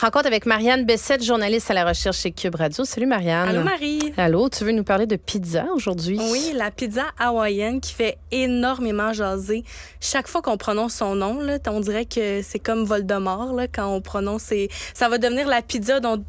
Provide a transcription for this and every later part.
Rencontre avec Marianne Bessette, journaliste à la recherche chez Cube Radio. Salut Marianne. Allô Marie. Allô, tu veux nous parler de pizza aujourd'hui? Oui, la pizza hawaïenne qui fait énormément jaser. Chaque fois qu'on prononce son nom, là, on dirait que c'est comme Voldemort là, quand on prononce. Ça va devenir la pizza dont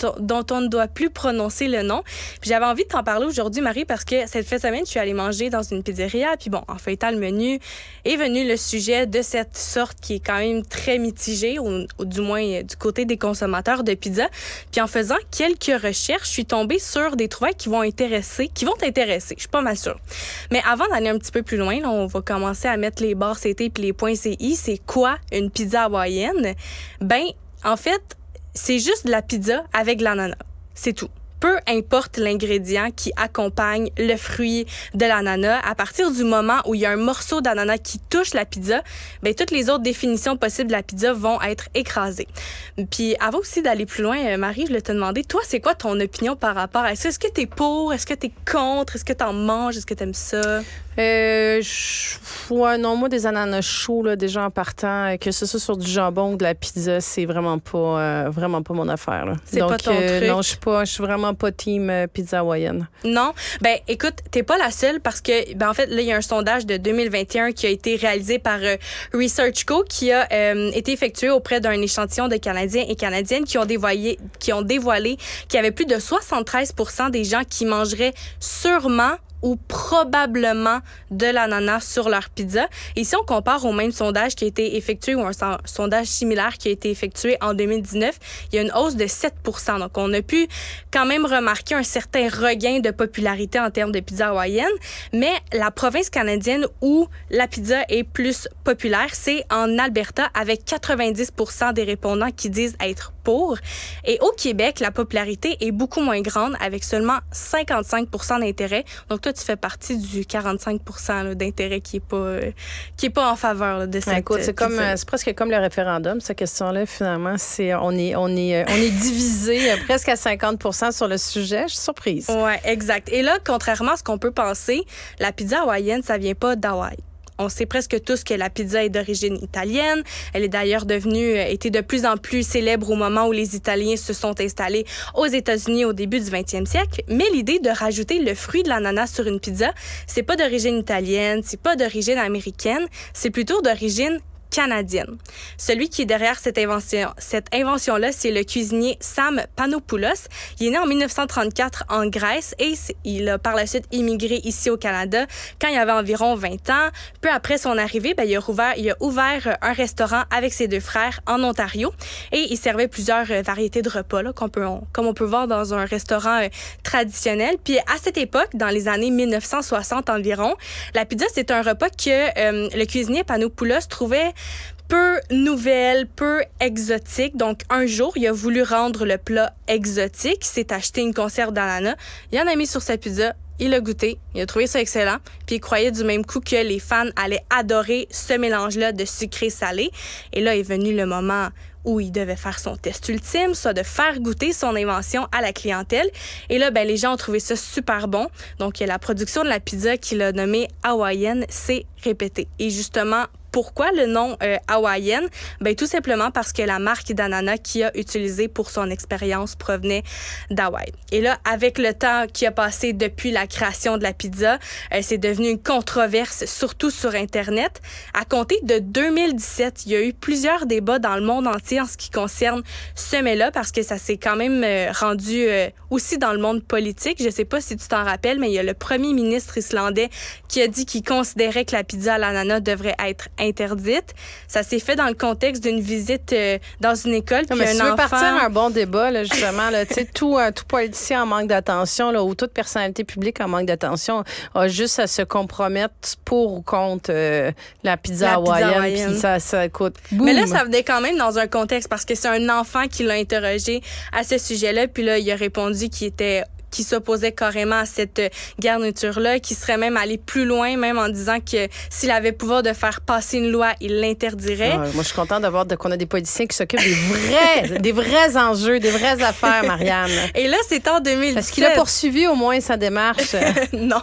on ne doit plus prononcer le nom. Puis j'avais envie de t'en parler aujourd'hui, Marie, parce que cette fin de semaine, je suis allée manger dans une pizzeria. Puis bon, en feuilletant le menu, est venu le sujet de cette sorte qui est quand même très mitigée, ou du moins du côté des consommateurs de pizza. Puis en faisant quelques recherches, je suis tombée sur des trouvailles qui vont t'intéresser. Je suis pas mal sûre. Mais avant d'aller un petit peu plus loin, là, on va commencer à mettre les barres CT puis les points CI. C'est quoi une pizza hawaïenne? Ben, en fait, c'est juste de la pizza avec de l'ananas. C'est tout. Peu importe l'ingrédient qui accompagne le fruit de l'ananas, à partir du moment où il y a un morceau d'ananas qui touche la pizza, ben toutes les autres définitions possibles de la pizza vont être écrasées. Puis avant aussi d'aller plus loin, Marie, je voulais te demander, toi, c'est quoi ton opinion par rapport à ça? Est-ce que t'es pour? Est-ce que t'es contre? Est-ce que t'en manges? Est-ce que t'aimes ça? Ouais, non, moi, des ananas chauds, là, déjà en partant, que ce soit sur du jambon ou de la pizza, c'est vraiment pas mon affaire. Là. C'est pas ton truc? Non, je suis vraiment pas team pizza hawaïenne. Non? Ben, écoute, t'es pas la seule parce que, en fait, là, il y a un sondage de 2021 qui a été réalisé par ResearchGo qui a été effectué auprès d'un échantillon de Canadiens et Canadiennes qui ont dévoilé qu'il y avait plus de 73% des gens qui mangeraient sûrement ou probablement de l'ananas sur leur pizza. Et si on compare au même sondage qui a été effectué ou un sondage similaire qui a été effectué en 2019, il y a une hausse de 7%. Donc, on a pu quand même remarquer un certain regain de popularité en termes de pizza hawaïenne. Mais la province canadienne où la pizza est plus populaire, c'est en Alberta avec 90% des répondants qui disent être pour. Et au Québec, la popularité est beaucoup moins grande avec seulement 55% d'intérêt. Donc, toi, tu fais partie du 45% là, d'intérêt qui est pas en faveur là, de cette Écoute, c'est presque comme le référendum, cette question-là. Finalement, on est divisé presque à 50% sur le sujet. Je suis surprise. Ouais, exact. Et là, contrairement à ce qu'on peut penser, la pizza hawaïenne, ça vient pas d'Hawaï. On sait presque tous que la pizza est d'origine italienne. Elle est d'ailleurs été de plus en plus célèbre au moment où les Italiens se sont installés aux États-Unis au début du 20e siècle. Mais l'idée de rajouter le fruit de l'ananas sur une pizza, c'est pas d'origine italienne, c'est pas d'origine américaine, c'est plutôt d'origine canadienne. Celui qui est derrière cette invention-là, c'est le cuisinier Sam Panopoulos. Il est né en 1934 en Grèce et il a par la suite immigré ici au Canada quand il avait environ 20 ans. Peu après son arrivée, il a ouvert un restaurant avec ses deux frères en Ontario et il servait plusieurs variétés de repas là, comme on peut voir dans un restaurant traditionnel. Puis à cette époque, dans les années 1960 environ, la pizza, c'est un repas que le cuisinier Panopoulos trouvait peu nouvelle, peu exotique. Donc, un jour, il a voulu rendre le plat exotique. Il s'est acheté une conserve d'ananas. Il en a mis sur sa pizza. Il a goûté. Il a trouvé ça excellent. Puis, il croyait du même coup que les fans allaient adorer ce mélange-là de sucré-salé. Et là est venu le moment où il devait faire son test ultime, soit de faire goûter son invention à la clientèle. Et là, les gens ont trouvé ça super bon. Donc, la production de la pizza qu'il a nommée hawaïenne s'est répétée. Et justement, pourquoi le nom hawaïenne? Tout simplement parce que la marque d'ananas qu'il a utilisée pour son expérience provenait d'Hawaï. Et là, avec le temps qui a passé depuis la création de la pizza, c'est devenu une controverse, surtout sur Internet. À compter de 2017, il y a eu plusieurs débats dans le monde entier en ce qui concerne ce mets-là, parce que ça s'est quand même rendu aussi dans le monde politique. Je sais pas si tu t'en rappelles, mais il y a le premier ministre islandais qui a dit qu'il considérait que la pizza à l'ananas devrait être interdite. Ça s'est fait dans le contexte d'une visite dans une école. Non, mais si tu veux partir un bon débat, là, justement, là, tout politicien en manque d'attention là, ou toute personnalité publique en manque d'attention a juste à se compromettre pour ou contre la pizza hawaïenne. Puis ça coûte. Boum. Mais là, ça venait quand même dans un contexte parce que c'est un enfant qui l'a interrogé à ce sujet-là. Puis là, il a répondu qu'il était qui s'opposait carrément à cette garniture-là, qui serait même allé plus loin, même en disant que s'il avait pouvoir de faire passer une loi, il l'interdirait. Moi, je suis contente d'avoir qu'on a des politiciens qui s'occupent des vrais enjeux, des vraies affaires, Marianne. Et là, c'est en 2017. Parce qu'il a poursuivi au moins sa démarche. Non,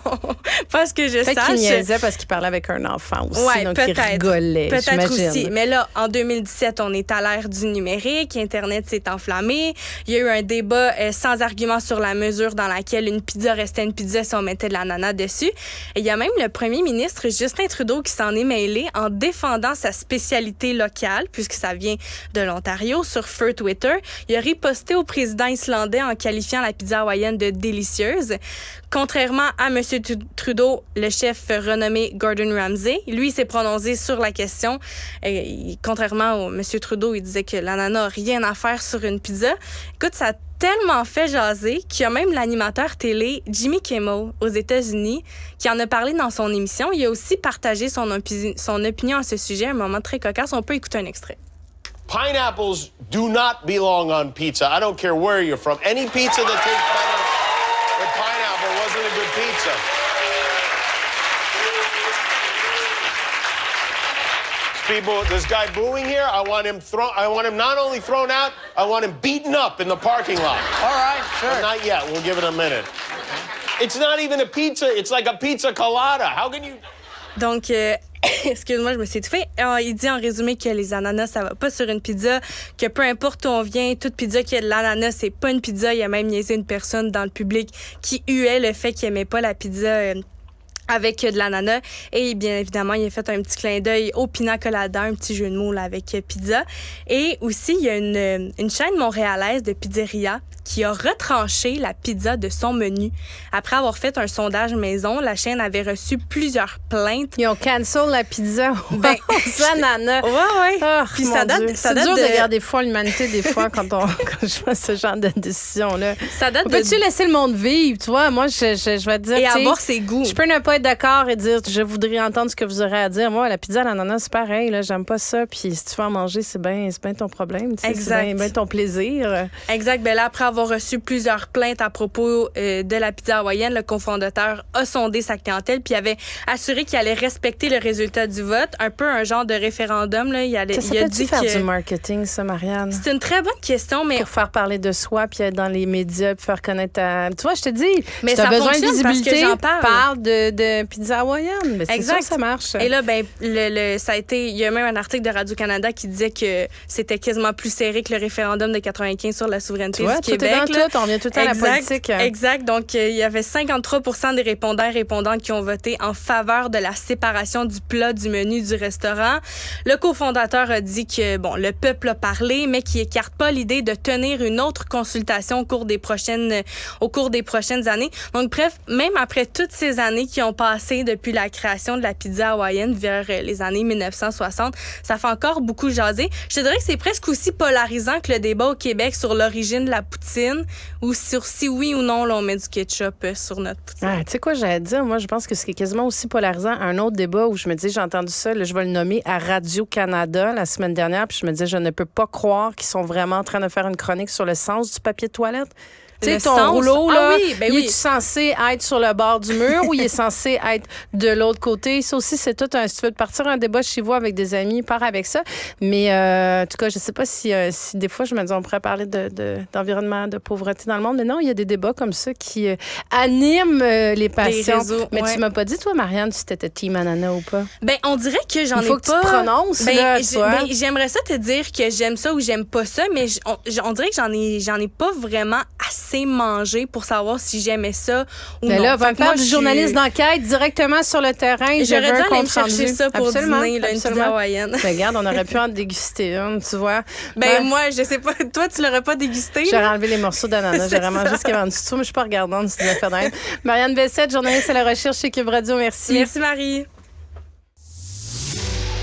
pas ce que je sache. Peut-être qu'il niaisait parce qu'il parlait avec un enfant aussi, ouais, donc il rigolait, peut-être j'imagine. aussi. Mais là, en 2017, on est à l'ère du numérique, Internet s'est enflammé. Il y a eu un débat sans argument sur la mesure dans laquelle une pizza restait une pizza si on mettait de l'ananas dessus. Et il y a même le premier ministre Justin Trudeau qui s'en est mêlé en défendant sa spécialité locale, puisque ça vient de l'Ontario, sur Feu Twitter. Il a riposté au président islandais en qualifiant la pizza hawaïenne de délicieuse. Contrairement à M. Trudeau, le chef renommé Gordon Ramsay, lui, s'est prononcé sur la question. Et, contrairement au M. Trudeau, il disait que l'ananas n'a rien à faire sur une pizza. Écoute, ça a tellement fait jaser qu'il y a même l'animateur télé Jimmy Kimmel aux États-Unis qui en a parlé dans son émission. Il a aussi partagé son opinion à ce sujet, un moment très cocasse. On peut écouter un extrait. Pineapples do not belong on pizza. I don't care where you're from. Any pizza that tastes better with pineapple wasn't a good pizza. People, this guy booing here, I want him not only thrown out, I want him beaten up in the parking lot. All right, sure. But not yet. We'll give it a minute. It's not even a pizza. It's like a pizza colada. How can you... Donc, excuse-moi, je me suis étouffée. Il dit en résumé que les ananas, ça va pas sur une pizza, que peu importe où on vient, toute pizza qui a de l'ananas, c'est pas une pizza. Il y a même niaisé une personne dans le public qui huait le fait qu'il aimait pas la pizza avec de l'ananas. Et bien évidemment, il a fait un petit clin d'œil au pina colada, un petit jeu de mots là, avec pizza. Et aussi, il y a une chaîne montréalaise de pizzeria qui a retranché la pizza de son menu. Après avoir fait un sondage maison, la chaîne avait reçu plusieurs plaintes. Ils ont cancel la pizza aux ananas. Ouais. Oh, puis ça date de garder foi à l'humanité des fois quand je fais ce genre de décision-là. Ça date Peux-tu laisser le monde vivre, tu vois? Moi, je vais te dire... Et avoir ses goûts. Je peux ne pas être d'accord et dire je voudrais entendre ce que vous aurez à dire. Moi, la pizza à l'ananas, c'est pareil. Là, j'aime pas ça. Puis si tu veux en manger, c'est bien ton problème. Exact. C'est bien ton plaisir. Exact. Ben là, après avoir reçu plusieurs plaintes à propos de la pizza hawaïenne, le cofondateur a sondé sa clientèle puis avait assuré qu'il allait respecter le résultat du vote. Un peu un genre de référendum. Là. Il a dit faire du marketing, ça, Marianne? C'est une très bonne question, mais... Pour faire parler de soi, puis être dans les médias, puis faire connaître ta... Tu vois, je te dis, mais si tu as besoin de visibilité, parce que j'en parle de pizza hawaïenne. Mais c'est sûr que ça marche. Et là, ben, ça a été... Il y a même un article de Radio-Canada qui disait que c'était quasiment plus serré que le référendum de 95 sur la souveraineté du Québec. On revient tout le temps à la politique. Exact. Donc, il y avait 53% des répondants et répondantes qui ont voté en faveur de la séparation du plat du menu du restaurant. Le cofondateur a dit que, le peuple a parlé, mais qu'il écarte pas l'idée de tenir une autre consultation au cours des prochaines années. Donc, bref, même après toutes ces années qui ont passé depuis la création de la pizza hawaïenne vers les années 1960, ça fait encore beaucoup jaser. Je te dirais que c'est presque aussi polarisant que le débat au Québec sur l'origine de la poutine ou sur si oui ou non là, on met du ketchup sur notre poutine. Tu sais quoi, j'allais dire, moi, je pense que c'est quasiment aussi polarisant. Un autre débat où je me dis, j'ai entendu ça, là, je vais le nommer à Radio-Canada la semaine dernière, puis je me disais, je ne peux pas croire qu'ils sont vraiment en train de faire une chronique sur le sens du papier de toilette. Tu sais, ton rouleau, là, il est censé être sur le bord du mur ou il est censé être de l'autre côté? Ça aussi, c'est tout un... Si tu veux partir un débat chez vous avec des amis, pars avec ça. Mais en tout cas, je sais pas si des fois, je me dis, on pourrait parler d'environnement, de pauvreté dans le monde. Mais non, il y a des débats comme ça qui animent les passions. Les réseaux, mais tu m'as pas dit, toi, Marianne, si t'étais team ananas ou pas? Ben, on dirait que j'en ai pas... Il faut que tu te prononces, là, j'aimerais ça te dire que j'aime ça ou j'aime pas ça, mais on dirait que j'en ai pas vraiment assez manger pour savoir si j'aimais ça ou non. Là, va faire du journaliste d'enquête directement sur le terrain. J'aurais dû aller me chercher ça pour dîner, là, une pizza hawaïenne. Regarde, on aurait pu en déguster une, tu vois. Moi, je sais pas. Toi, tu l'aurais pas dégusté? J'aurais enlevé les morceaux d'ananas. J'aurais mangé ce qu'il y avait en dessous. Mais je suis pas regardante si tu veux faire de rien. Marianne Bessette, journaliste à la recherche chez Cube Radio. Merci. Merci, Marie.